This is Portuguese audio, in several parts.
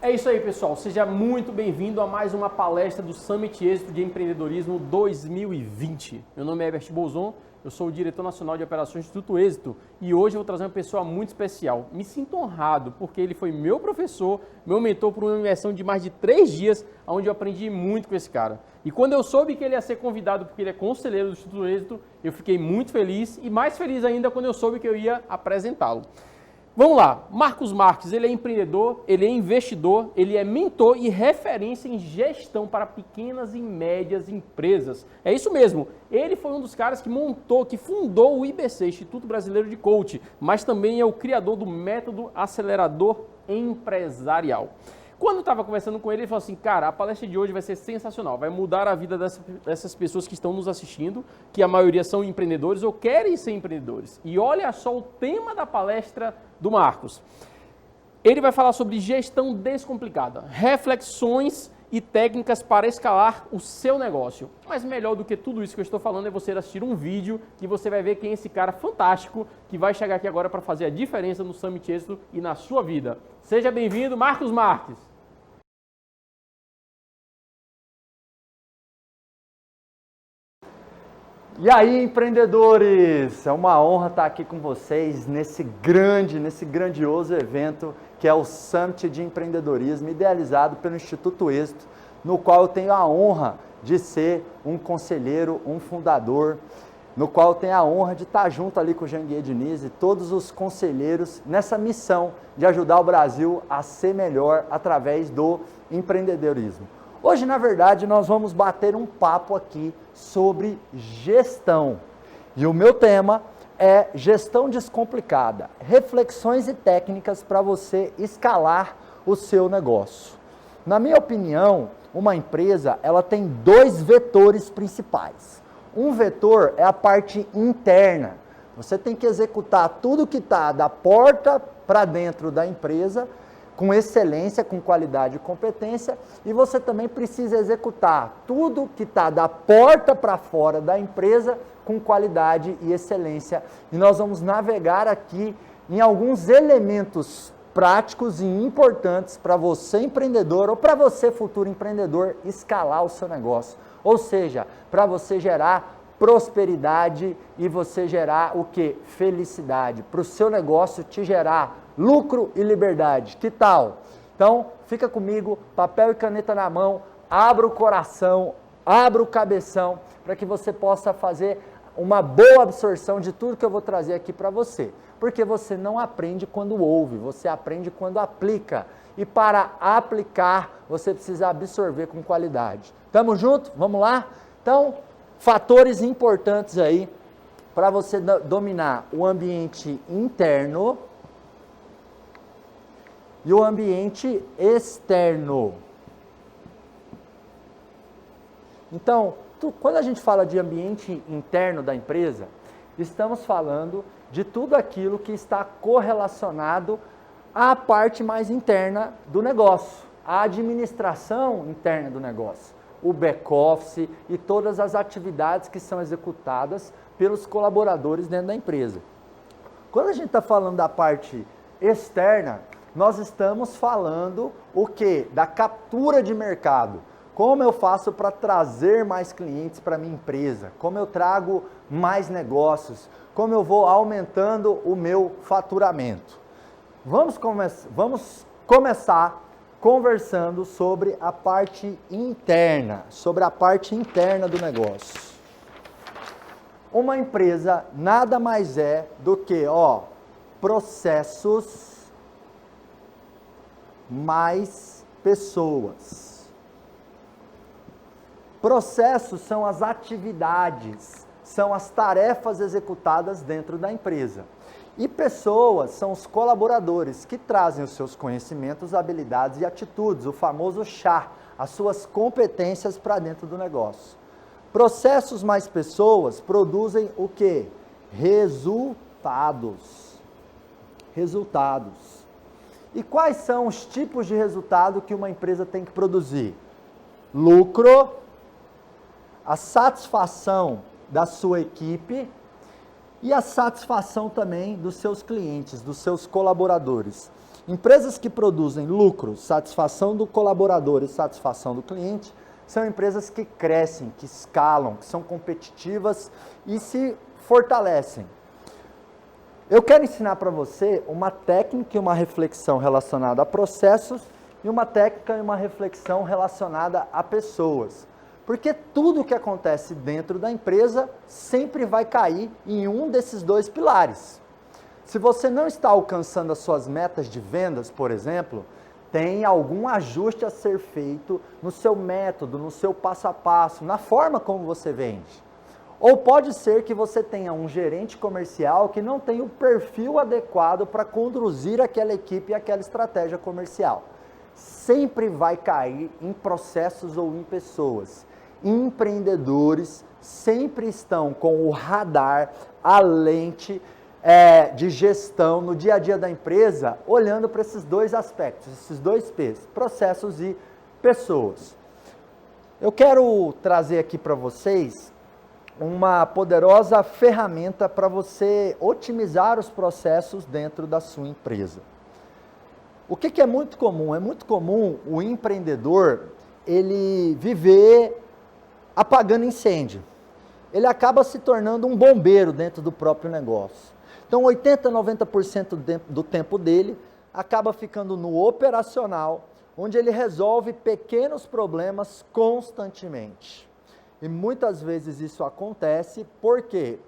É isso aí, pessoal. Seja muito bem-vindo a mais uma palestra do Summit Êxito de Empreendedorismo 2020. Meu nome é Herbert Bolzon, eu sou o diretor nacional de operações do Instituto Êxito e hoje eu vou trazer uma pessoa muito especial. Me sinto honrado porque ele foi meu professor, meu mentor por uma imersão de mais de 3 dias, onde eu aprendi muito com esse cara. E quando eu soube que ele ia ser convidado porque ele é conselheiro do Instituto Êxito, eu fiquei muito feliz e mais feliz ainda quando eu soube que eu ia apresentá-lo. Vamos lá, Marcos Marques, ele é empreendedor, ele é investidor, ele é mentor e referência em gestão para pequenas e médias empresas. É isso mesmo, ele foi um dos caras que fundou o IBC, Instituto Brasileiro de Coaching, mas também é o criador do método acelerador empresarial. Quando eu estava conversando com ele, ele falou assim, cara, a palestra de hoje vai ser sensacional, vai mudar a vida dessas pessoas que estão nos assistindo, que a maioria são empreendedores ou querem ser empreendedores. E olha só o tema da palestra do Marcos. Ele vai falar sobre gestão descomplicada, reflexões e técnicas para escalar o seu negócio. Mas melhor do que tudo isso que eu estou falando é você assistir um vídeo que você vai ver quem é esse cara fantástico que vai chegar aqui agora para fazer a diferença no Summit Êxito e na sua vida. Seja bem-vindo, Marcos Marques. E aí, empreendedores! É uma honra estar aqui com vocês nesse grandioso evento que é o Summit de Empreendedorismo, idealizado pelo Instituto Êxito, no qual eu tenho a honra de ser um conselheiro, um fundador, no qual eu tenho a honra de estar junto ali com o Janguier Diniz e todos os conselheiros nessa missão de ajudar o Brasil a ser melhor através do empreendedorismo. Hoje, na verdade, nós vamos bater um papo aqui sobre gestão. E o meu tema é gestão descomplicada, reflexões e técnicas para você escalar o seu negócio. Na minha opinião, uma empresa ela tem 2 vetores principais. Um vetor é a parte interna. Você tem que executar tudo que está da porta para dentro da empresa, com excelência, com qualidade e competência, e você também precisa executar tudo que está da porta para fora da empresa com qualidade e excelência. E nós vamos navegar aqui em alguns elementos práticos e importantes para você empreendedor ou para você futuro empreendedor escalar o seu negócio. Ou seja, para você gerar prosperidade e você gerar o que? Felicidade. Para o seu negócio te gerar lucro e liberdade. Que tal? Então, fica comigo, papel e caneta na mão, abra o coração, abra o cabeção, para que você possa fazer uma boa absorção de tudo que eu vou trazer aqui para você. Porque você não aprende quando ouve, você aprende quando aplica. E para aplicar, você precisa absorver com qualidade. Tamo junto? Vamos lá? Então, fatores importantes aí para você dominar o ambiente interno e o ambiente externo. Então, quando a gente fala de ambiente interno da empresa, estamos falando de tudo aquilo que está correlacionado à parte mais interna do negócio, à administração interna do negócio, o back-office e todas as atividades que são executadas pelos colaboradores dentro da empresa. Quando a gente está falando da parte externa, nós estamos falando o quê? Da captura de mercado. Como eu faço para trazer mais clientes para a minha empresa? Como eu trago mais negócios? Como eu vou aumentando o meu faturamento? Vamos começar conversando sobre a parte interna, do negócio. Uma empresa nada mais é do que, processos mais pessoas. Processos são as atividades, são as tarefas executadas dentro da empresa. E pessoas são os colaboradores que trazem os seus conhecimentos, habilidades e atitudes, o famoso chá, as suas competências para dentro do negócio. Processos mais pessoas produzem o quê? Resultados. E quais são os tipos de resultado que uma empresa tem que produzir? Lucro, a satisfação da sua equipe e a satisfação também dos seus clientes, dos seus colaboradores. Empresas que produzem lucro, satisfação do colaborador e satisfação do cliente, são empresas que crescem, que escalam, que são competitivas e se fortalecem. Eu quero ensinar para você uma técnica e uma reflexão relacionada a processos e uma técnica e uma reflexão relacionada a pessoas. Porque tudo que acontece dentro da empresa sempre vai cair em um desses dois pilares. Se você não está alcançando as suas metas de vendas, por exemplo, tem algum ajuste a ser feito no seu método, no seu passo a passo, na forma como você vende. Ou pode ser que você tenha um gerente comercial que não tem o perfil adequado para conduzir aquela equipe e aquela estratégia comercial. Sempre vai cair em processos ou em pessoas. Empreendedores sempre estão com o radar, a lente de gestão no dia a dia da empresa, olhando para esses dois aspectos, esses dois P's, processos e pessoas. Eu quero trazer aqui para vocês uma poderosa ferramenta para você otimizar os processos dentro da sua empresa. O que é muito comum? É muito comum o empreendedor, ele viver apagando incêndio. Ele acaba se tornando um bombeiro dentro do próprio negócio. Então, 80%, 90% do tempo dele acaba ficando no operacional, onde ele resolve pequenos problemas constantemente. E muitas vezes isso acontece, por quê?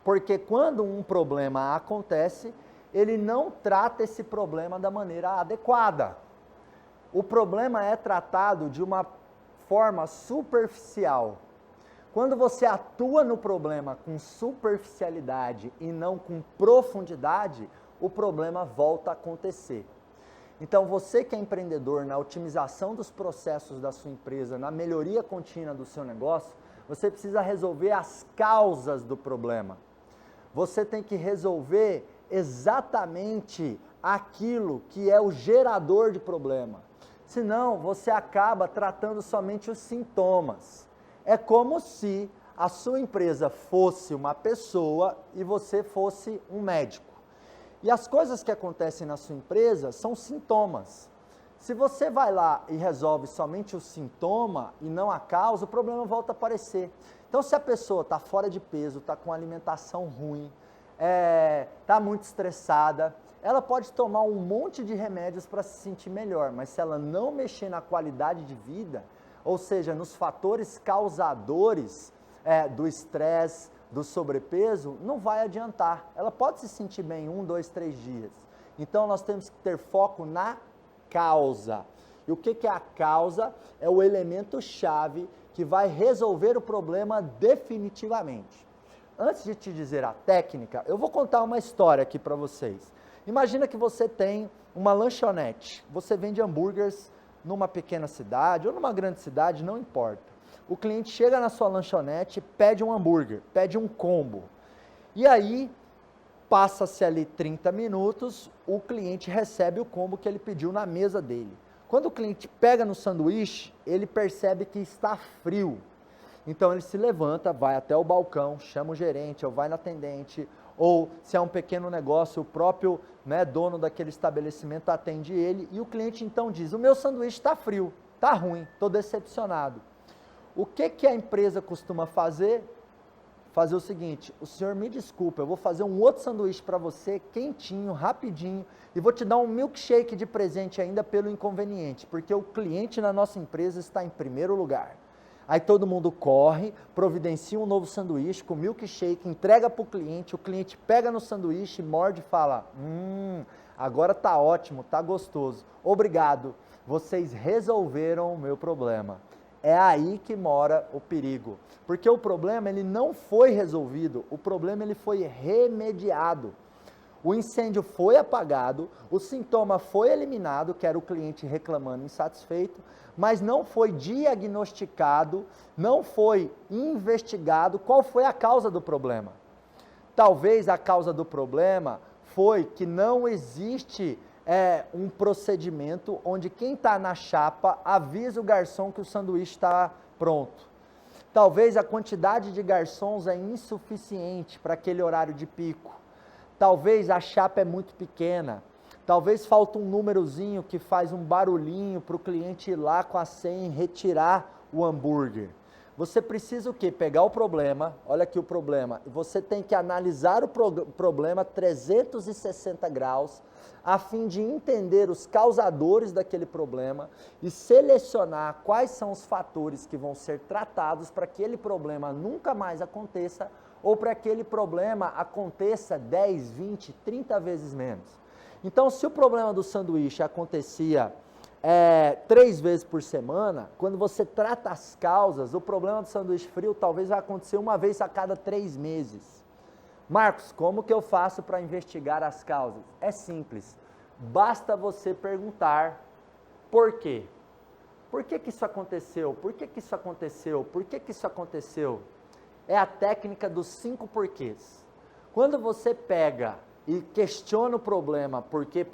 Porque quando um problema acontece, ele não trata esse problema da maneira adequada. O problema é tratado de uma forma superficial. Quando você atua no problema com superficialidade e não com profundidade, o problema volta a acontecer. Então, você que é empreendedor, na otimização dos processos da sua empresa, na melhoria contínua do seu negócio, você precisa resolver as causas do problema. Você tem que resolver exatamente aquilo que é o gerador de problema. Senão, você acaba tratando somente os sintomas. É como se a sua empresa fosse uma pessoa e você fosse um médico. E as coisas que acontecem na sua empresa são sintomas. Se você vai lá e resolve somente o sintoma e não a causa, o problema volta a aparecer. Então, se a pessoa está fora de peso, está com alimentação ruim, está muito estressada, ela pode tomar um monte de remédios para se sentir melhor, mas se ela não mexer na qualidade de vida, ou seja, nos fatores causadores do estresse, do sobrepeso, não vai adiantar. Ela pode se sentir bem 1, 2, 3 dias. Então, nós temos que ter foco na causa. E o que é a causa? É o elemento chave que vai resolver o problema definitivamente. Antes de te dizer a técnica, eu vou contar uma história aqui para vocês. Imagina que você tem uma lanchonete, você vende hambúrgueres numa pequena cidade ou numa grande cidade, não importa. O cliente chega na sua lanchonete, pede um hambúrguer, pede um combo. E aí, passa-se ali 30 minutos, o cliente recebe o combo que ele pediu na mesa dele. Quando o cliente pega no sanduíche, ele percebe que está frio. Então ele se levanta, vai até o balcão, chama o gerente, ou vai na atendente, ou se é um pequeno negócio, o próprio dono daquele estabelecimento atende ele, e o cliente então diz: o meu sanduíche está frio, está ruim, estou decepcionado. O que a empresa costuma fazer? Fazer o seguinte: o senhor me desculpa, eu vou fazer um outro sanduíche para você, quentinho, rapidinho, e vou te dar um milkshake de presente ainda pelo inconveniente, porque o cliente na nossa empresa está em primeiro lugar. Aí todo mundo corre, providencia um novo sanduíche com milkshake, entrega para o cliente pega no sanduíche, morde e fala: agora está ótimo, está gostoso, obrigado, vocês resolveram o meu problema. É aí que mora o perigo, porque o problema ele não foi resolvido, o problema ele foi remediado. O incêndio foi apagado, o sintoma foi eliminado, que era o cliente reclamando insatisfeito, mas não foi diagnosticado, não foi investigado qual foi a causa do problema. Talvez a causa do problema foi que não existe um procedimento onde quem está na chapa avisa o garçom que o sanduíche está pronto. Talvez a quantidade de garçons é insuficiente para aquele horário de pico. Talvez a chapa é muito pequena. Talvez falta um númerozinho que faz um barulhinho para o cliente ir lá com a senha e retirar o hambúrguer. Você precisa o quê? Pegar o problema, olha aqui o problema, você tem que analisar o problema 360 graus, a fim de entender os causadores daquele problema e selecionar quais são os fatores que vão ser tratados para que aquele problema nunca mais aconteça ou para que aquele problema aconteça 10, 20, 30 vezes menos. Então, se o problema do sanduíche acontecia 3 vezes por semana, quando você trata as causas, o problema do sanduíche frio talvez vai acontecer uma vez a cada 3 meses. Marcos, como que eu faço para investigar as causas? É simples, basta você perguntar por quê. Por que que isso aconteceu? Por que que isso aconteceu? Por que que isso aconteceu? É a técnica dos 5 porquês. Quando você pega e questiona o problema, por quê,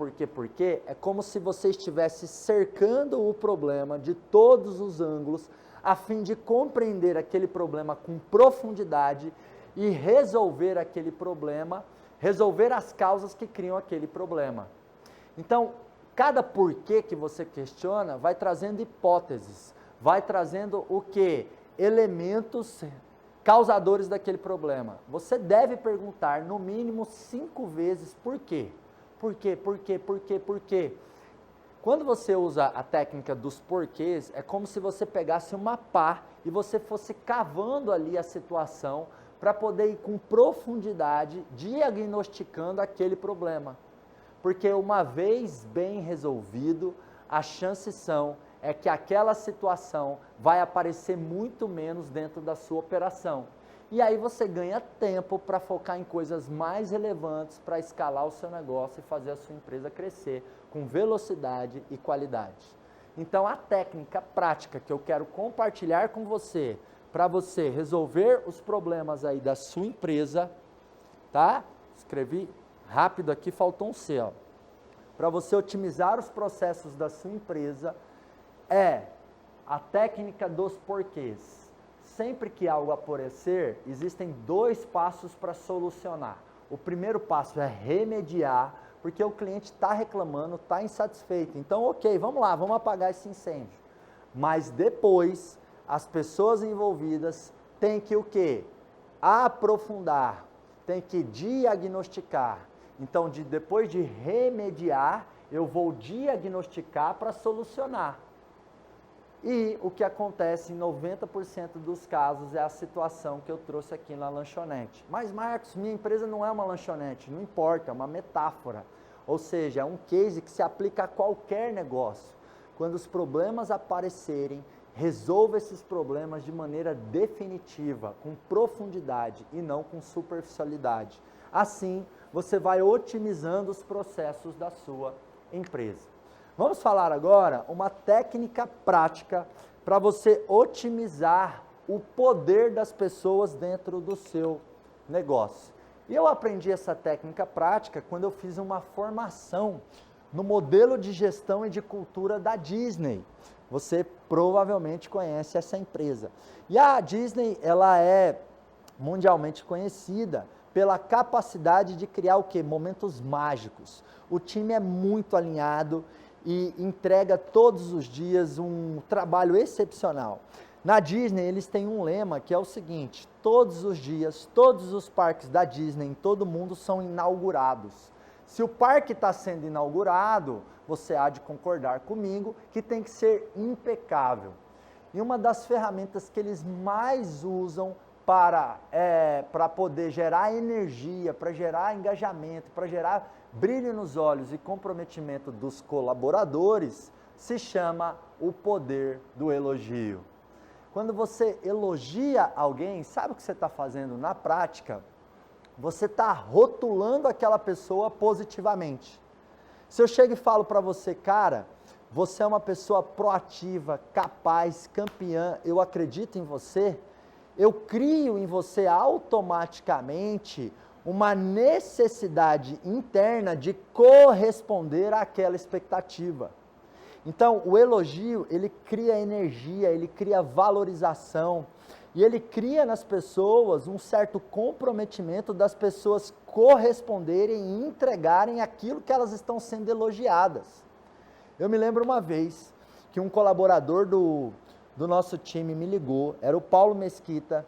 é como se você estivesse cercando o problema de todos os ângulos, a fim de compreender aquele problema com profundidade e resolver aquele problema, resolver as causas que criam aquele problema. Então, cada porquê que você questiona vai trazendo hipóteses, vai trazendo o quê? Elementos causadores daquele problema. Você deve perguntar no mínimo 5 vezes por quê. Por quê, por quê, por quê, por quê? Quando você usa a técnica dos porquês, é como se você pegasse uma pá e você fosse cavando ali a situação para poder ir com profundidade diagnosticando aquele problema. Porque uma vez bem resolvido, as chances são que aquela situação vai aparecer muito menos dentro da sua operação. E aí você ganha tempo para focar em coisas mais relevantes para escalar o seu negócio e fazer a sua empresa crescer com velocidade e qualidade. Então a técnica prática que eu quero compartilhar com você, para você resolver os problemas aí da sua empresa, tá? Escrevi rápido aqui, faltou um C, ó. Para você otimizar os processos da sua empresa, é a técnica dos porquês. Sempre que algo aparecer, existem 2 passos para solucionar. O primeiro passo é remediar, porque o cliente está reclamando, está insatisfeito. Então, ok, vamos lá, vamos apagar esse incêndio. Mas depois, as pessoas envolvidas têm que o quê? Aprofundar, têm que diagnosticar. Então, depois de remediar, eu vou diagnosticar para solucionar. E o que acontece em 90% dos casos é a situação que eu trouxe aqui na lanchonete. Mas Marcos, minha empresa não é uma lanchonete, não importa, é uma metáfora. Ou seja, é um case que se aplica a qualquer negócio. Quando os problemas aparecerem, resolva esses problemas de maneira definitiva, com profundidade e não com superficialidade. Assim, você vai otimizando os processos da sua empresa. Vamos falar agora uma técnica prática para você otimizar o poder das pessoas dentro do seu negócio. E eu aprendi essa técnica prática quando eu fiz uma formação no modelo de gestão e de cultura da Disney. Você provavelmente conhece essa empresa. E a Disney, ela é mundialmente conhecida pela capacidade de criar o quê? Momentos mágicos. O time é muito alinhado e entrega todos os dias um trabalho excepcional. Na Disney, eles têm um lema que é o seguinte: todos os dias, todos os parques da Disney em todo mundo são inaugurados. Se o parque está sendo inaugurado, você há de concordar comigo que tem que ser impecável. E uma das ferramentas que eles mais usam para poder gerar energia, para gerar engajamento, para gerar brilho nos olhos e comprometimento dos colaboradores, se chama o poder do elogio. Quando você elogia alguém, sabe o que você está fazendo na prática? Você está rotulando aquela pessoa positivamente. Se eu chego e falo para você, cara, você é uma pessoa proativa, capaz, campeã, eu acredito em você, eu crio em você automaticamente uma necessidade interna de corresponder àquela expectativa. Então, o elogio, ele cria energia, ele cria valorização, e ele cria nas pessoas um certo comprometimento das pessoas corresponderem e entregarem aquilo que elas estão sendo elogiadas. Eu me lembro uma vez que um colaborador do nosso time me ligou, era o Paulo Mesquita,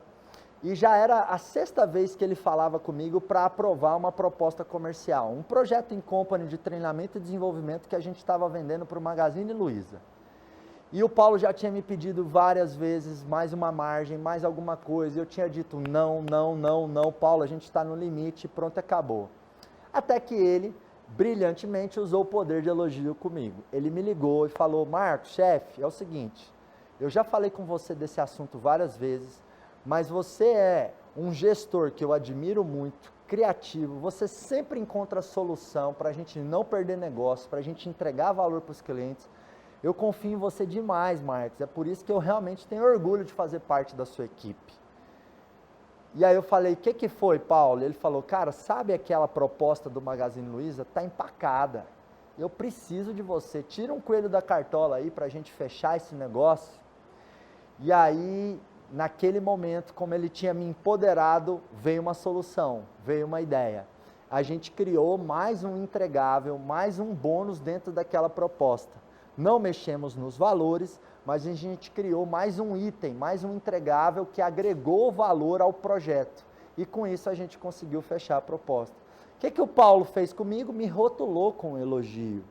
e já era a 6ª vez que ele falava comigo para aprovar uma proposta comercial, um projeto em company de treinamento e desenvolvimento que a gente estava vendendo para o Magazine Luiza. E o Paulo já tinha me pedido várias vezes mais uma margem, mais alguma coisa, e eu tinha dito não, Paulo, a gente está no limite, pronto, acabou. Até que ele, brilhantemente, usou o poder de elogio comigo. Ele me ligou e falou, Marcos, chefe, é o seguinte, eu já falei com você desse assunto várias vezes, mas você é um gestor que eu admiro muito, criativo, você sempre encontra solução para a gente não perder negócio, para a gente entregar valor para os clientes. Eu confio em você demais, Marcos, é por isso que eu realmente tenho orgulho de fazer parte da sua equipe. E aí eu falei, o que foi, Paulo? Ele falou, cara, sabe aquela proposta do Magazine Luiza? Está empacada, eu preciso de você, tira um coelho da cartola aí para a gente fechar esse negócio. E aí, naquele momento, como ele tinha me empoderado, veio uma solução, veio uma ideia. A gente criou mais um entregável, mais um bônus dentro daquela proposta. Não mexemos nos valores, mas a gente criou mais um item, mais um entregável que agregou valor ao projeto. E com isso a gente conseguiu fechar a proposta. O que o Paulo fez comigo? Me rotulou com um elogio.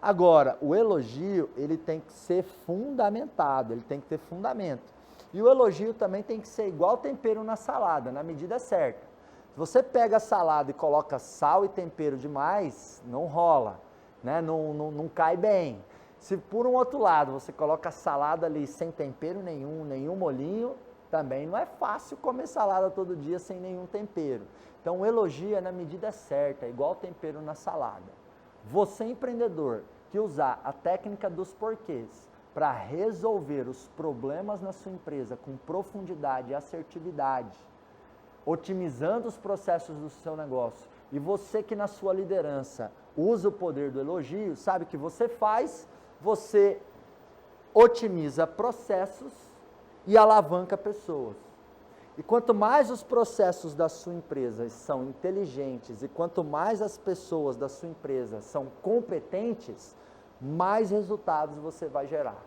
Agora, o elogio, ele tem que ser fundamentado, ele tem que ter fundamento. E o elogio também tem que ser igual tempero na salada, na medida certa. Se você pega a salada e coloca sal e tempero demais, não rola, né? Não cai bem. Se por um outro lado você coloca a salada ali sem tempero nenhum molhinho, também não é fácil comer salada todo dia sem nenhum tempero. Então o elogio é na medida certa, é igual tempero na salada. Você empreendedor que usar a técnica dos porquês para resolver os problemas na sua empresa com profundidade e assertividade, otimizando os processos do seu negócio, e você que na sua liderança usa o poder do elogio, sabe o que você faz? Você otimiza processos e alavanca pessoas. E quanto mais os processos da sua empresa são inteligentes e quanto mais as pessoas da sua empresa são competentes, mais resultados você vai gerar.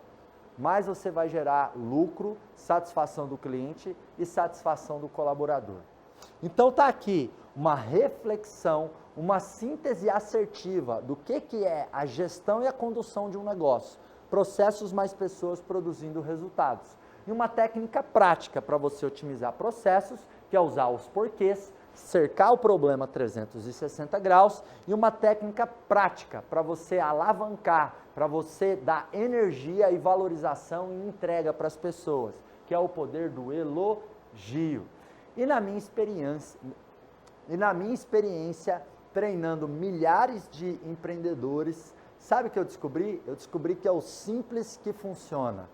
Mais você vai gerar lucro, satisfação do cliente e satisfação do colaborador. Então está aqui uma reflexão, uma síntese assertiva do que é a gestão e a condução de um negócio. Processos mais pessoas produzindo resultados. E uma técnica prática para você otimizar processos, que é usar os porquês, cercar o problema 360 graus, e uma técnica prática para você alavancar, para você dar energia e valorização e entrega para as pessoas, que é o poder do elogio. E na minha experiência, treinando milhares de empreendedores, sabe o que eu descobri? Eu descobri que é o simples que funciona.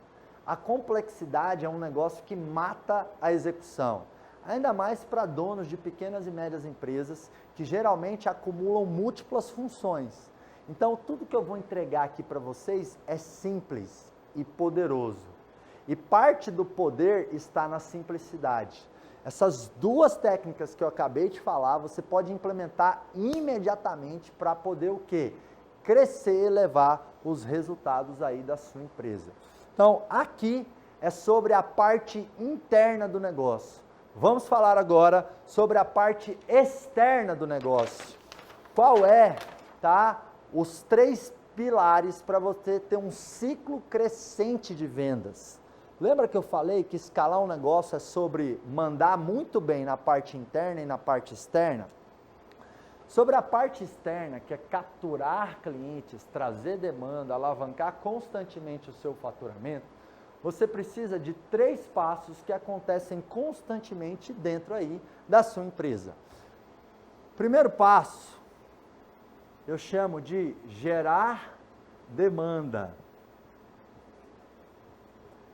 A complexidade é um negócio que mata a execução. Ainda mais para donos de pequenas e médias empresas, que geralmente acumulam múltiplas funções. Então, tudo que eu vou entregar aqui para vocês é simples e poderoso. E parte do poder está na simplicidade. Essas duas técnicas que eu acabei de falar, você pode implementar imediatamente para poder o quê? Crescer e elevar os resultados aí da sua empresa. Então, aqui é sobre a parte interna do negócio. Vamos falar agora sobre a parte externa do negócio. Qual é, tá, os 3 pilares para você ter um ciclo crescente de vendas? Lembra que eu falei que escalar um negócio é sobre mandar muito bem na parte interna e na parte externa? Sobre a parte externa, que é capturar clientes, trazer demanda, alavancar constantemente o seu faturamento, você precisa de 3 passos que acontecem constantemente dentro aí da sua empresa. Primeiro passo, eu chamo de gerar demanda.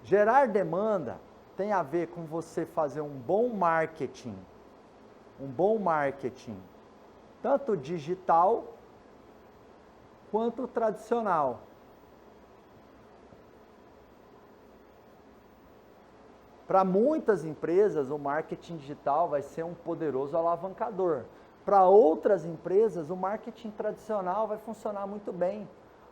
Gerar demanda tem a ver com você fazer um bom marketing, tanto digital quanto tradicional. Para muitas empresas, o marketing digital vai ser um poderoso alavancador. Para outras empresas, o marketing tradicional vai funcionar muito bem.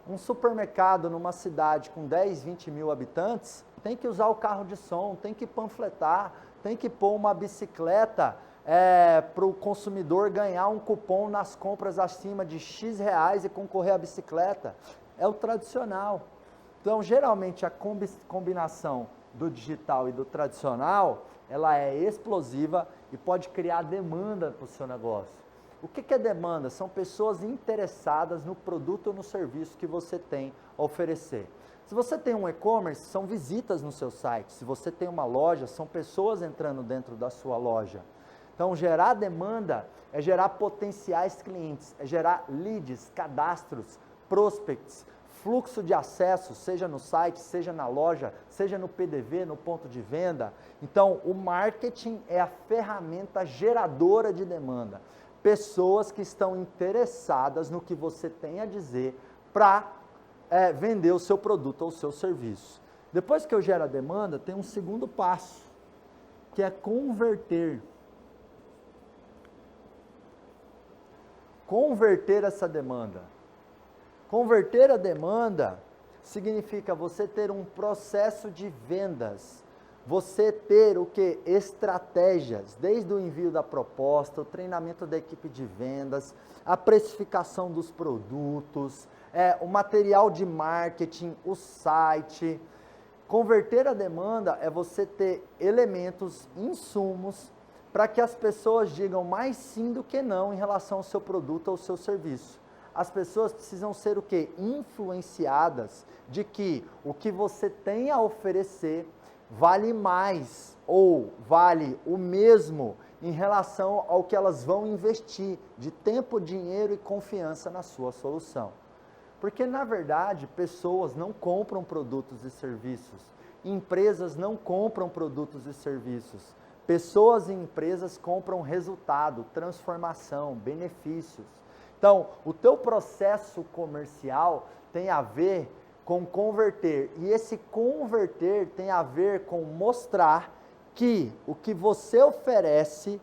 Um supermercado numa cidade com 10, 20 mil habitantes tem que usar o carro de som, tem que panfletar, tem que pôr uma bicicleta para o consumidor ganhar um cupom nas compras acima de X reais e concorrer à bicicleta. É o tradicional. Então, geralmente, a combinação do digital e do tradicional, ela é explosiva e pode criar demanda para o seu negócio. O que é demanda? São pessoas interessadas no produto ou no serviço que você tem a oferecer. Se você tem um e-commerce, são visitas no seu site. Se você tem uma loja, são pessoas entrando dentro da sua loja. Então, gerar demanda é gerar potenciais clientes, é gerar leads, cadastros, prospects, fluxo de acesso, seja no site, seja na loja, seja no PDV, no ponto de venda. Então, o marketing é a ferramenta geradora de demanda. Pessoas que estão interessadas no que você tem a dizer para vender o seu produto ou o seu serviço. Depois que eu gero a demanda, tem um segundo passo, que é converter. Converter essa demanda. Converter a demanda significa você ter um processo de vendas, você ter o que? Estratégias, desde o envio da proposta, o treinamento da equipe de vendas, a precificação dos produtos, o material de marketing, o site. Converter a demanda é você ter elementos, insumos, para que as pessoas digam mais sim do que não em relação ao seu produto ou ao seu serviço. As pessoas precisam ser o quê? Influenciadas de que o que você tem a oferecer vale mais ou vale o mesmo em relação ao que elas vão investir de tempo, dinheiro e confiança na sua solução. Porque, na verdade, pessoas não compram produtos e serviços, empresas não compram produtos e serviços, pessoas e empresas compram resultado, transformação, benefícios. Então, o teu processo comercial tem a ver com converter, e esse converter tem a ver com mostrar que o que você oferece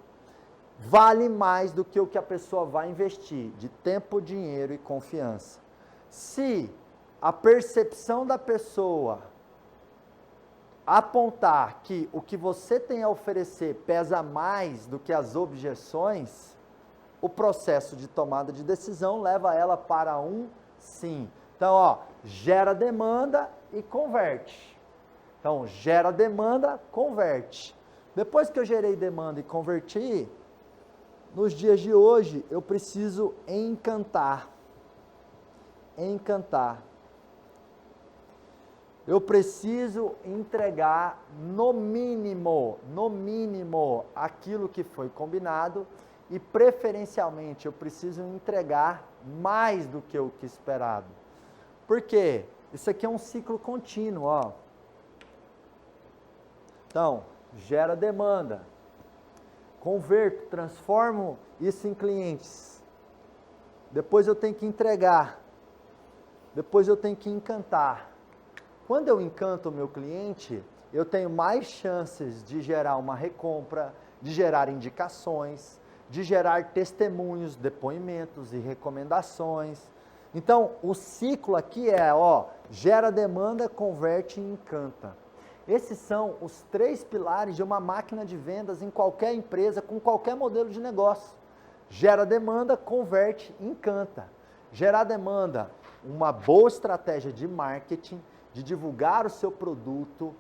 vale mais do que o que a pessoa vai investir de tempo, dinheiro e confiança. Se a percepção da pessoa apontar que o que você tem a oferecer pesa mais do que as objeções, o processo de tomada de decisão leva ela para um sim. Então, gera demanda e converte. Então, gera demanda, converte. Depois que eu gerei demanda e converti, nos dias de hoje, eu preciso encantar. Encantar. Eu preciso entregar no mínimo, aquilo que foi combinado e preferencialmente eu preciso entregar mais do que o que esperado. Por quê? Isso aqui é um ciclo contínuo, ó. Então, gera demanda, converto, transformo isso em clientes. Depois eu tenho que entregar. Depois eu tenho que encantar. Quando eu encanto o meu cliente, eu tenho mais chances de gerar uma recompra, de gerar indicações, de gerar testemunhos, depoimentos e recomendações. Então, o ciclo aqui é, gera demanda, converte e encanta. Esses são os 3 pilares de uma máquina de vendas em qualquer empresa, com qualquer modelo de negócio. Gera demanda, converte e encanta. Gerar demanda, uma boa estratégia de marketing, de divulgar o seu produto,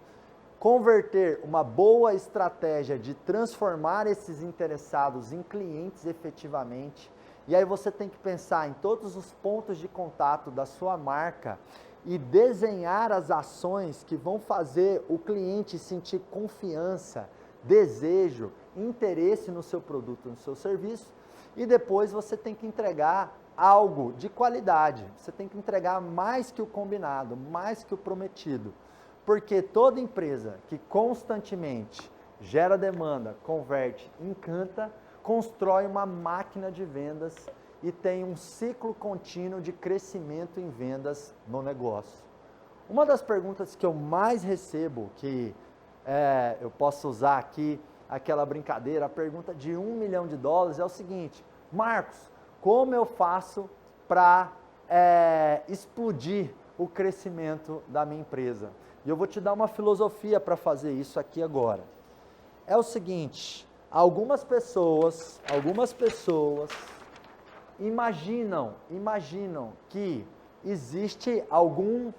converter uma boa estratégia de transformar esses interessados em clientes efetivamente. E aí você tem que pensar em todos os pontos de contato da sua marca e desenhar as ações que vão fazer o cliente sentir confiança, desejo, interesse no seu produto, no seu serviço. E depois você tem que entregar algo de qualidade. Você tem que entregar mais que o combinado, mais que o prometido. Porque toda empresa que constantemente gera demanda, converte, encanta, constrói uma máquina de vendas e tem um ciclo contínuo de crescimento em vendas no negócio. Uma das perguntas que eu mais recebo, que eu posso usar aqui aquela brincadeira, a pergunta de $1 milhão é o seguinte: Marcos, como eu faço para explodir o crescimento da minha empresa? E eu vou te dar uma filosofia para fazer isso aqui agora. É o seguinte, algumas pessoas imaginam que existe algum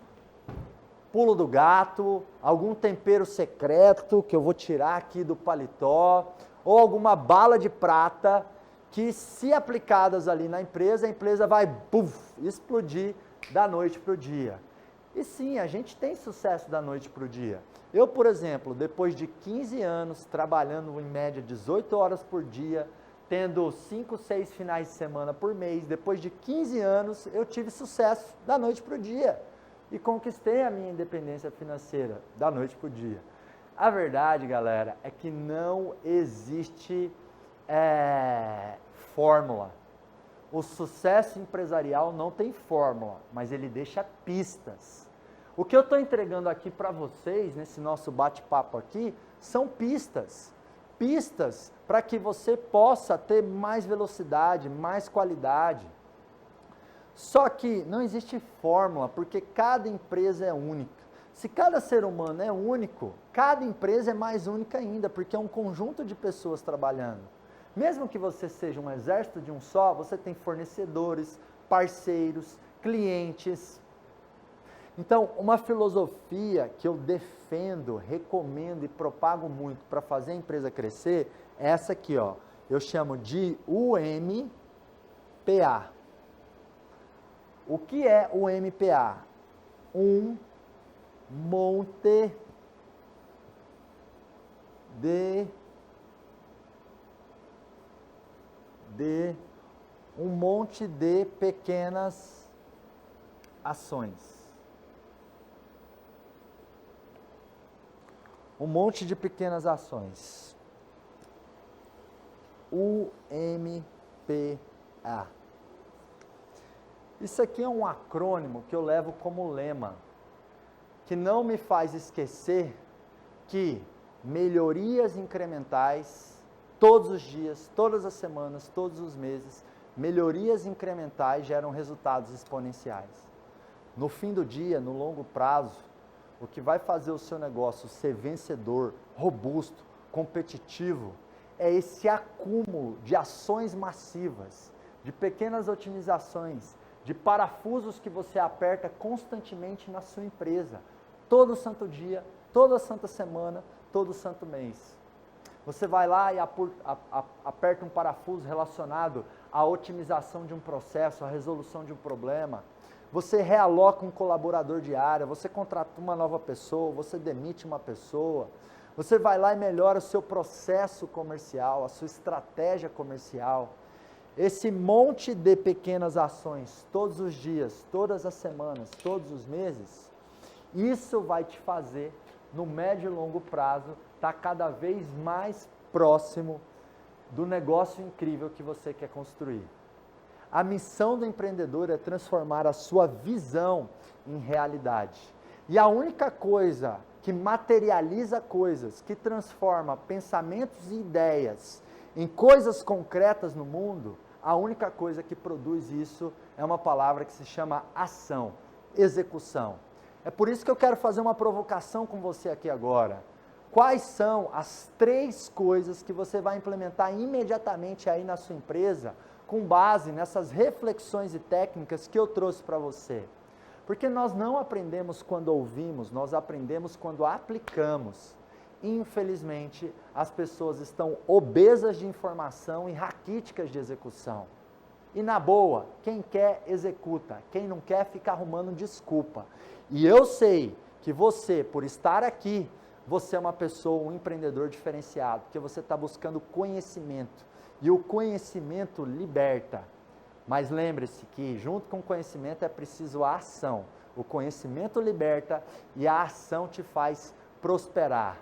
pulo do gato, algum tempero secreto que eu vou tirar aqui do paletó, ou alguma bala de prata que, se aplicadas ali na empresa, a empresa vai explodir da noite para o dia. E sim, a gente tem sucesso da noite para o dia. Eu, por exemplo, depois de 15 anos trabalhando em média 18 horas por dia, tendo 5, 6 finais de semana por mês, depois de 15 anos eu tive sucesso da noite para o dia e conquistei a minha independência financeira da noite para o dia. A verdade, galera, é que não existe fórmula. O sucesso empresarial não tem fórmula, mas ele deixa pistas. O que eu estou entregando aqui para vocês, nesse nosso bate-papo aqui, são pistas. Pistas para que você possa ter mais velocidade, mais qualidade. Só que não existe fórmula, porque cada empresa é única. Se cada ser humano é único, cada empresa é mais única ainda, porque é um conjunto de pessoas trabalhando. Mesmo que você seja um exército de um só, você tem fornecedores, parceiros, clientes. Então, uma filosofia que eu defendo, recomendo e propago muito para fazer a empresa crescer é essa aqui, ó. Eu chamo de UMPA. O que é o MPA? Um monte de pequenas ações. Um monte de pequenas ações. UMPA. Isso aqui é um acrônimo que eu levo como lema, que não me faz esquecer que melhorias incrementais, todos os dias, todas as semanas, todos os meses, melhorias incrementais geram resultados exponenciais. No fim do dia, no longo prazo, o que vai fazer o seu negócio ser vencedor, robusto, competitivo, é esse acúmulo de ações massivas, de pequenas otimizações, de parafusos que você aperta constantemente na sua empresa, todo santo dia, toda santa semana, todo santo mês. Você vai lá e aperta um parafuso relacionado à otimização de um processo, à resolução de um problema. Você realoca um colaborador de área, você contrata uma nova pessoa, você demite uma pessoa. Você vai lá e melhora o seu processo comercial, a sua estratégia comercial. Esse monte de pequenas ações, todos os dias, todas as semanas, todos os meses, isso vai te fazer, no médio e longo prazo, estar cada vez mais próximo do negócio incrível que você quer construir. A missão do empreendedor é transformar a sua visão em realidade. E a única coisa que materializa coisas, que transforma pensamentos e ideias em coisas concretas no mundo, a única coisa que produz isso é uma palavra que se chama ação, execução. É por isso que eu quero fazer uma provocação com você aqui agora. Quais são as 3 coisas que você vai implementar imediatamente aí na sua empresa, com base nessas reflexões e técnicas que eu trouxe para você? Porque nós não aprendemos quando ouvimos, nós aprendemos quando aplicamos. Infelizmente, as pessoas estão obesas de informação e raquíticas de execução. E na boa, quem quer, executa. Quem não quer, fica arrumando desculpa. E eu sei que você, por estar aqui, você é uma pessoa, um empreendedor diferenciado, porque você está buscando conhecimento. E o conhecimento liberta. Mas lembre-se que junto com o conhecimento é preciso a ação. O conhecimento liberta e a ação te faz prosperar.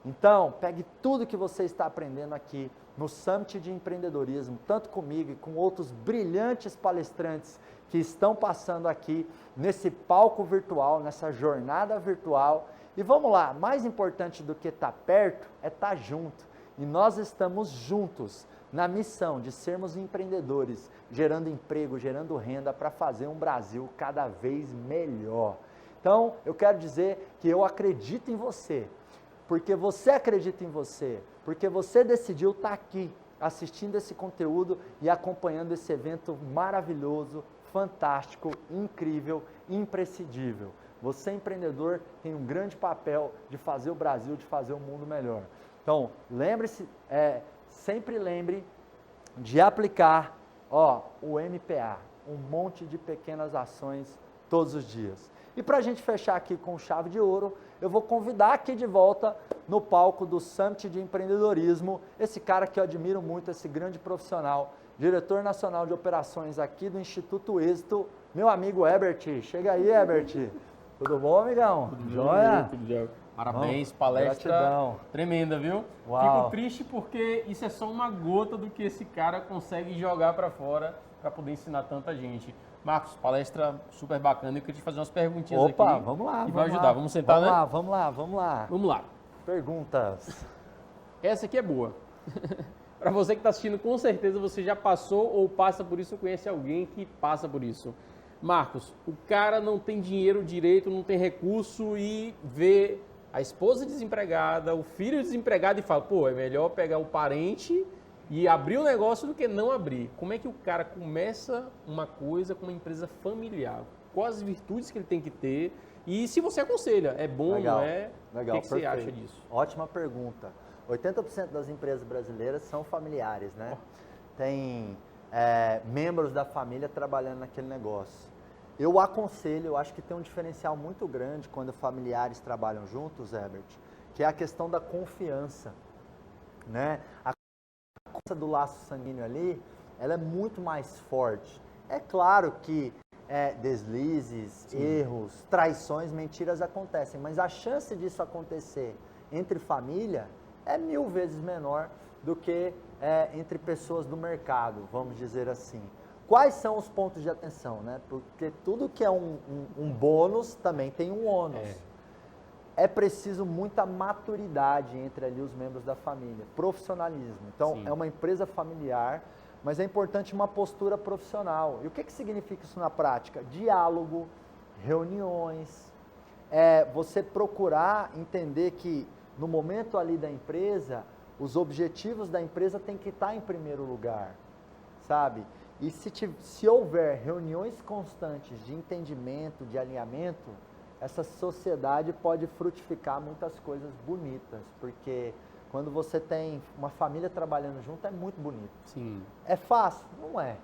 Então, pegue tudo que você está aprendendo aqui no Summit de Empreendedorismo, tanto comigo e com outros brilhantes palestrantes que estão passando aqui nesse palco virtual, nessa jornada virtual, E vamos lá, mais importante do que estar perto é estar junto. E nós estamos juntos na missão de sermos empreendedores, gerando emprego, gerando renda para fazer um Brasil cada vez melhor. Então, eu quero dizer que eu acredito em você, porque você acredita em você, porque você decidiu estar aqui assistindo esse conteúdo e acompanhando esse evento maravilhoso, fantástico, incrível, imprescindível. Você, empreendedor, tem um grande papel de fazer o Brasil, de fazer o mundo melhor. Então, lembre-se, sempre lembre de aplicar o MPA, um monte de pequenas ações todos os dias. E para a gente fechar aqui com chave de ouro, eu vou convidar aqui de volta no palco do Summit de Empreendedorismo, esse cara que eu admiro muito, esse grande profissional, diretor nacional de operações aqui do Instituto Êxito, meu amigo Herbert. Chega aí, Herbert. Tudo bom, amigão? Tudo Joia? Tudo jóia. Parabéns, Bom, palestra gratidão. Tremenda, viu? Uau. Fico triste porque isso é só uma gota do que esse cara consegue jogar para fora para poder ensinar tanta gente. Marcos, palestra super bacana. Eu queria te fazer umas perguntinhas aqui. Opa, vamos lá. E vai ajudar. Vamos sentar, vamos né? Lá, vamos lá, vamos lá. Vamos lá. Perguntas. Essa aqui é boa. Para você que está assistindo, com certeza você já passou ou passa por isso ou conhece alguém que passa por isso. Marcos, o cara não tem dinheiro direito, não tem recurso e vê a esposa desempregada, o filho desempregado e fala, pô, é melhor pegar o parente e abrir o negócio do que não abrir. Como é que o cara começa uma coisa com uma empresa familiar? Quais as virtudes que ele tem que ter? E se você aconselha, é bom, Legal, não é? legal, o que você acha disso? Ótima pergunta. 80% das empresas brasileiras são familiares, né? Tem membros da família trabalhando naquele negócio. Eu aconselho, eu acho que tem um diferencial muito grande quando familiares trabalham juntos, Herbert, que é a questão da confiança, né? A confiança do laço sanguíneo ali, ela é muito mais forte. É claro que deslizes, erros, traições, mentiras acontecem, mas a chance disso acontecer entre família é 1000 vezes menor do que entre pessoas do mercado, vamos dizer assim. Quais são os pontos de atenção, né? Porque tudo que é um bônus também tem um ônus. É preciso muita maturidade entre ali os membros da família, profissionalismo. Então, Sim. É uma empresa familiar, mas é importante uma postura profissional. E o que significa isso na prática? Diálogo, reuniões, você procurar entender que no momento ali da empresa, os objetivos da empresa têm que estar em primeiro lugar, sabe? E se houver reuniões constantes de entendimento, de alinhamento, essa sociedade pode frutificar muitas coisas bonitas, porque quando você tem uma família trabalhando junto é muito bonito. Sim. É fácil? Não é.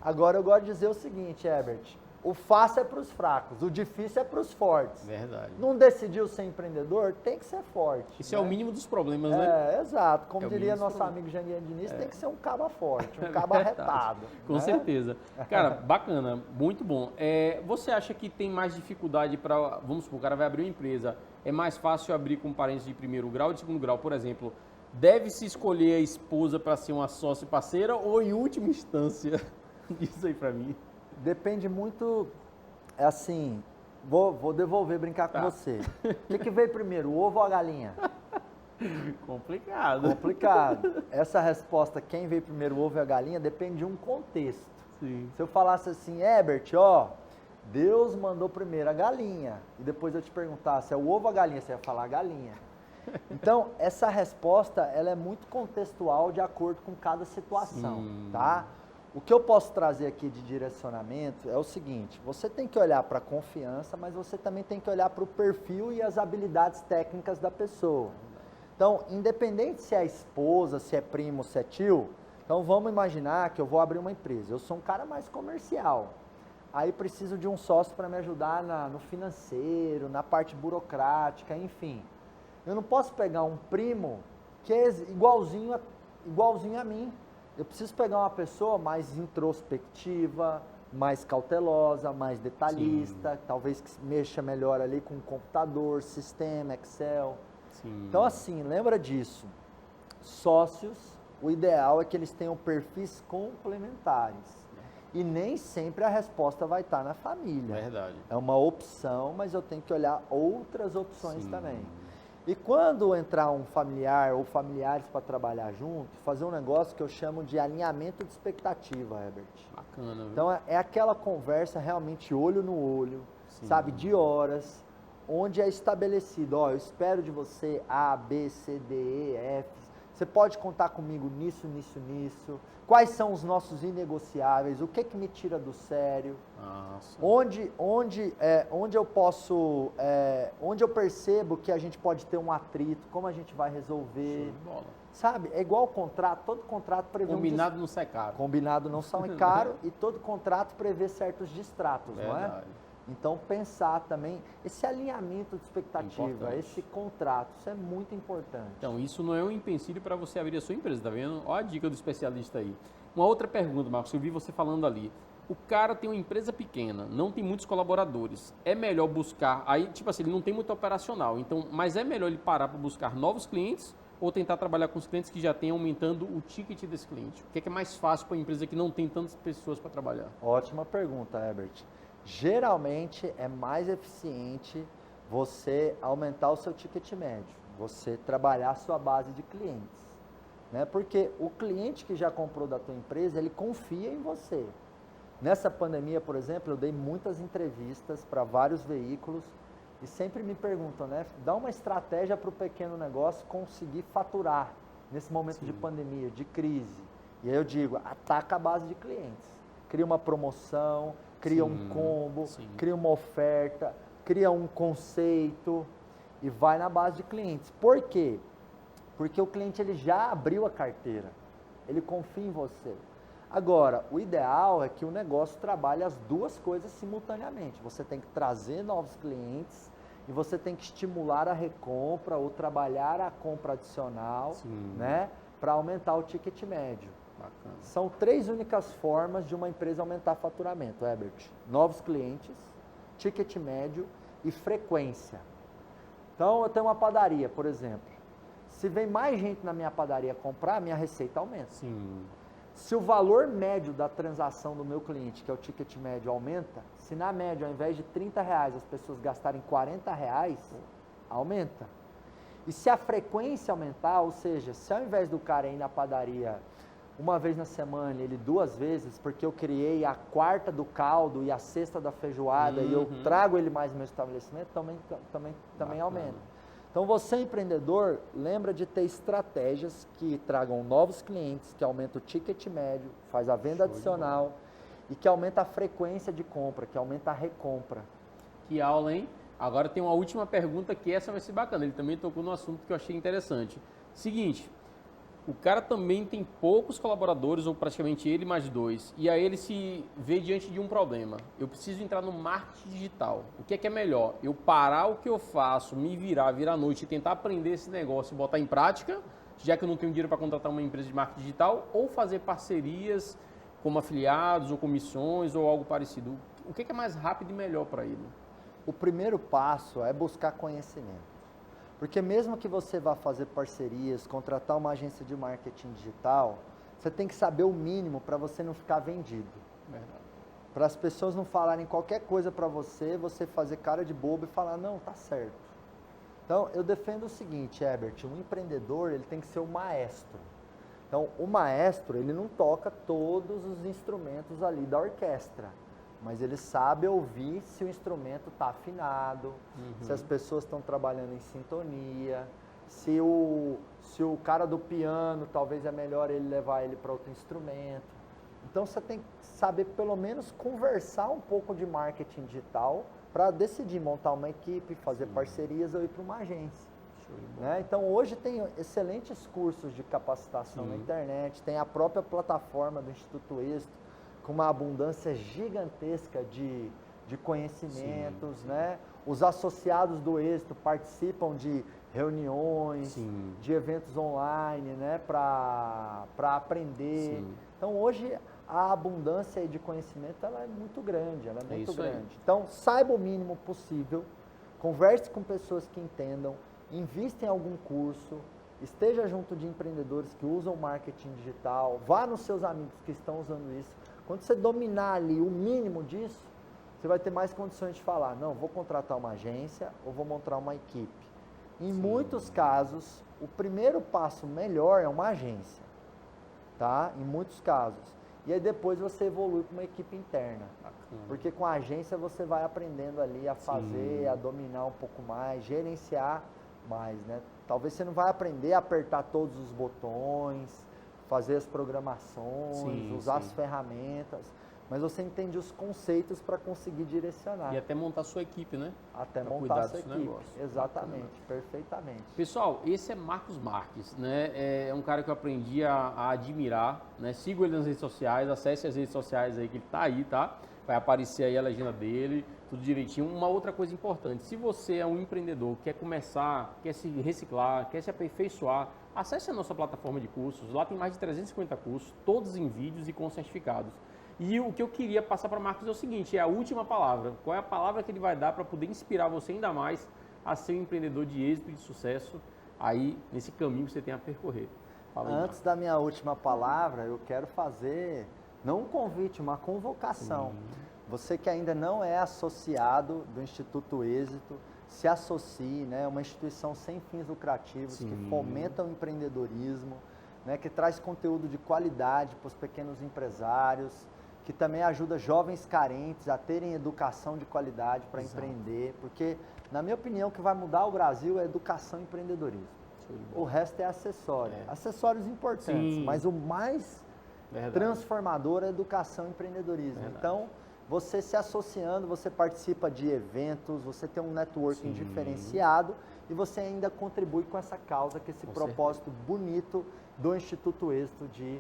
Agora eu gosto de dizer o seguinte, Herbert, o fácil é para os fracos, o difícil é para os fortes. Verdade. Não decidiu ser empreendedor? Tem que ser forte. Isso né? é o mínimo dos problemas, né? Exato. Como É o diria mínimo dos nosso problemas. amigo Janguiano Diniz, tem que ser um caba forte, um caba Verdade. arretado. Com né? certeza. Cara, bacana, muito bom. Você acha que tem mais dificuldade para, vamos supor, o cara vai abrir uma empresa, é mais fácil abrir com parentes de primeiro grau ou de segundo grau, por exemplo? Deve-se escolher a esposa para ser uma sócia parceira ou em última instância? Diz aí para mim. Depende muito, assim, vou devolver, brincar com você. O que veio primeiro, o ovo ou a galinha? Complicado. Complicado. Essa resposta, quem veio primeiro, o ovo ou a galinha, depende de um contexto. Sim. Se eu falasse assim, Herbert, Deus mandou primeiro a galinha, e depois eu te perguntasse, é o ovo ou a galinha? Você ia falar a galinha. Então, essa resposta, ela é muito contextual de acordo com cada situação, tá? O que eu posso trazer aqui de direcionamento é o seguinte, você tem que olhar para a confiança, mas você também tem que olhar para o perfil e as habilidades técnicas da pessoa. Então, independente se é esposa, se é primo, se é tio, então vamos imaginar que eu vou abrir uma empresa, eu sou um cara mais comercial, aí preciso de um sócio para me ajudar no financeiro, na parte burocrática, enfim. Eu não posso pegar um primo que é igualzinho a mim. Eu preciso pegar uma pessoa mais introspectiva, mais cautelosa, mais detalhista, talvez que mexa melhor ali com computador, sistema, Excel. Sim. Então, assim, lembra disso. Sócios, o ideal é que eles tenham perfis complementares. E nem sempre a resposta vai estar na família. Verdade. É uma opção, mas eu tenho que olhar outras opções Sim. também. E quando entrar um familiar ou familiares para trabalhar junto, fazer um negócio que eu chamo de alinhamento de expectativa, Herbert. Bacana, viu? Então é aquela conversa realmente olho no olho, Sim. sabe, de horas, onde é estabelecido, ó, eu espero de você A, B, C, D, E, F. Você pode contar comigo nisso, nisso, nisso. Quais são os nossos inegociáveis? O que me tira do sério? Nossa. Onde eu posso, onde eu percebo que a gente pode ter um atrito, como a gente vai resolver? Show de bola. Sabe, é igual o contrato, todo contrato prevê Combinado não sai caro. Combinado não sai caro e todo contrato prevê certos distratos, não é? Verdade. Então pensar também, esse alinhamento de expectativa, Importante. esse contrato, isso é muito importante. Então, isso não é um empecilho para você abrir a sua empresa, tá vendo? Olha a dica do especialista aí. Uma outra pergunta, Marcos, eu vi você falando ali. O cara tem uma empresa pequena, não tem muitos colaboradores. É melhor buscar, aí, tipo assim, ele não tem muito operacional, então, mas é melhor ele parar para buscar novos clientes ou tentar trabalhar com os clientes que já têm, aumentando o ticket desse cliente? O que é mais fácil para uma empresa que não tem tantas pessoas para trabalhar? Ótima pergunta, Herbert. Geralmente é mais eficiente você aumentar o seu ticket médio, você trabalhar a sua base de clientes, né? Porque o cliente que já comprou da tua empresa, ele confia em você. Nessa pandemia, por exemplo, eu dei muitas entrevistas para vários veículos e sempre me perguntam, né? Dá uma estratégia para o pequeno negócio conseguir faturar nesse momento de pandemia, de crise. E aí eu digo, ataca a base de clientes. Cria uma promoção, cria um combo, cria uma oferta, cria um conceito e vai na base de clientes. Por quê? Porque o cliente ele já abriu a carteira, ele confia em você. Agora, o ideal é que o negócio trabalhe as duas coisas simultaneamente. Você tem que trazer novos clientes e você tem que estimular a recompra ou trabalhar a compra adicional, né, para aumentar o ticket médio. Bacana. São 3 únicas formas de uma empresa aumentar faturamento, Herbert. Novos clientes, ticket médio e frequência. Então, eu tenho uma padaria, por exemplo. Se vem mais gente na minha padaria comprar, minha receita aumenta. Sim. Se o valor médio da transação do meu cliente, que é o ticket médio, aumenta, se na média, ao invés de R$30, as pessoas gastarem R$40, aumenta. E se a frequência aumentar, ou seja, se ao invés do cara ir na padaria uma vez na semana, ele 2 vezes, porque eu criei a quarta do caldo e a sexta da feijoada e eu trago ele mais no meu estabelecimento, também aumenta. Então você, empreendedor, lembra de ter estratégias que tragam novos clientes, que aumentam o ticket médio, faz a venda adicional e que aumenta a frequência de compra, que aumenta a recompra. Que aula, hein? Agora tem uma última pergunta que essa vai ser bacana. Ele também tocou no assunto que eu achei interessante. Seguinte, o cara também tem poucos colaboradores, ou praticamente ele mais 2, e aí ele se vê diante de um problema. Eu preciso entrar no marketing digital. O que é melhor? Eu parar o que eu faço, me virar à noite e tentar aprender esse negócio e botar em prática, já que eu não tenho dinheiro para contratar uma empresa de marketing digital, ou fazer parcerias como afiliados ou comissões ou algo parecido? O que é mais rápido e melhor para ele? O primeiro passo é buscar conhecimento. Porque mesmo que você vá fazer parcerias, contratar uma agência de marketing digital, você tem que saber o mínimo para você não ficar vendido. Verdade. Para as pessoas não falarem qualquer coisa para você, você fazer cara de bobo e falar, não, tá certo. Então, eu defendo o seguinte, Herbert, um empreendedor, ele tem que ser o maestro. Então, o maestro, ele não toca todos os instrumentos ali da orquestra, mas ele sabe ouvir se o instrumento está afinado, se as pessoas estão trabalhando em sintonia, se o cara do piano, talvez é melhor ele levar ele para outro instrumento. Então você tem que saber pelo menos conversar um pouco de marketing digital para decidir montar uma equipe, fazer parcerias ou ir para uma agência. Né? Então hoje tem excelentes cursos de capacitação na internet, tem a própria plataforma do Instituto Êxito, com uma abundância gigantesca de conhecimentos, né? Os associados do Êxito participam de reuniões, de eventos online, né? Para aprender. Então hoje a abundância de conhecimento ela é muito grande, ela é muito grande. Então saiba o mínimo possível, converse com pessoas que entendam, invista em algum curso, esteja junto de empreendedores que usam marketing digital, vá nos seus amigos que estão usando isso, Quando você dominar ali o mínimo disso, você vai ter mais condições de falar, não, vou contratar uma agência ou vou montar uma equipe. Em muitos casos, o primeiro passo melhor é uma agência, tá? Em muitos casos. E aí depois você evolui para uma equipe interna. Porque com a agência você vai aprendendo ali a fazer, a dominar um pouco mais, gerenciar mais, né? Talvez você não vai aprender a apertar todos os botões, fazer as programações, usar as ferramentas, mas você entende os conceitos para conseguir direcionar. E até montar sua equipe, né? Até pra montar a sua equipe. Negócio. Exatamente, perfeitamente. Pessoal, esse é Marcos Marques, né? É um cara que eu aprendi a admirar, né? Sigo ele nas redes sociais, acesse as redes sociais aí que ele tá aí, tá? Vai aparecer aí a legenda dele, tudo direitinho. Uma outra coisa importante, se você é um empreendedor, quer começar, quer se reciclar, quer se aperfeiçoar, acesse a nossa plataforma de cursos. Lá tem mais de 350 cursos, todos em vídeos e com certificados. E o que eu queria passar para o Marcos é o seguinte, é a última palavra. Qual é a palavra que ele vai dar para poder inspirar você ainda mais a ser um empreendedor de êxito e de sucesso aí nesse caminho que você tem a percorrer? Fala aí, Antes da minha última palavra, eu quero fazer, não um convite, uma convocação. Você que ainda não é associado do Instituto Êxito, se associe, né? É uma instituição sem fins lucrativos que fomenta o empreendedorismo, né? Que traz conteúdo de qualidade para os pequenos empresários, que também ajuda jovens carentes a terem educação de qualidade para empreender, porque, na minha opinião, o que vai mudar o Brasil é educação e empreendedorismo. O resto é acessório. Acessórios importantes, mas o mais transformador é educação e empreendedorismo. Então, você se associando, você participa de eventos, você tem um networking diferenciado e você ainda contribui com essa causa, com esse propósito bonito do Instituto Êxito de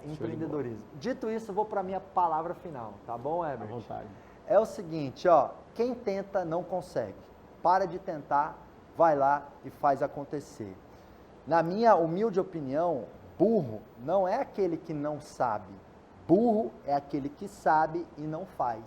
empreendedorismo. Dito isso, eu vou para a minha palavra final, tá bom, Herbert? À vontade. É o seguinte, ó, quem tenta não consegue. Para de tentar, vai lá e faz acontecer. Na minha humilde opinião, burro não é aquele que não sabe. Burro é aquele que sabe e não faz.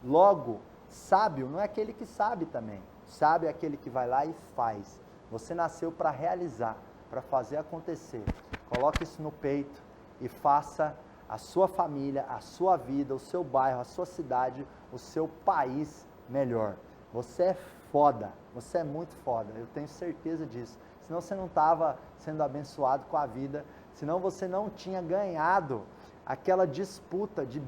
Logo, sábio não é aquele que sabe também. Sábio é aquele que vai lá e faz. Você nasceu para realizar, para fazer acontecer. Coloque isso no peito e faça a sua família, a sua vida, o seu bairro, a sua cidade, o seu país melhor. Você é foda, você é muito foda, eu tenho certeza disso. Senão você não estava sendo abençoado com a vida, senão você não tinha ganhado aquela disputa de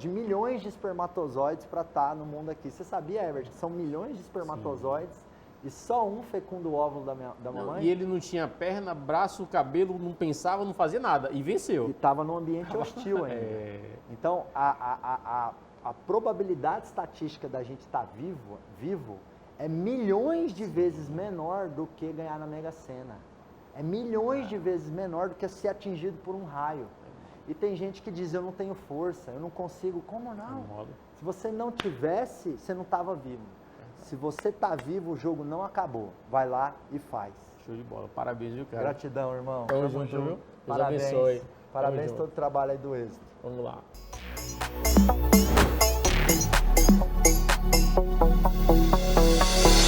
milhões de espermatozoides para estar no mundo aqui. Você sabia, Herbert, que são milhões de espermatozoides e só um fecunda o óvulo da mamãe? E ele não tinha perna, braço, cabelo, não pensava, não fazia nada e venceu. E estava num ambiente hostil ainda. Então, a probabilidade estatística da gente estar vivo é milhões de vezes menor do que ganhar na Mega Sena. É milhões de vezes menor do que ser atingido por um raio. E tem gente que diz, eu não tenho força, eu não consigo. Como não? Se você não tivesse, você não estava vivo. Se você está vivo, o jogo não acabou. Vai lá e faz. Show de bola. Parabéns, viu, cara? Gratidão, irmão. Tamo junto, viu? Deus Parabéns. abençoe. Parabéns todo o trabalho aí do Êxito. Vamos lá.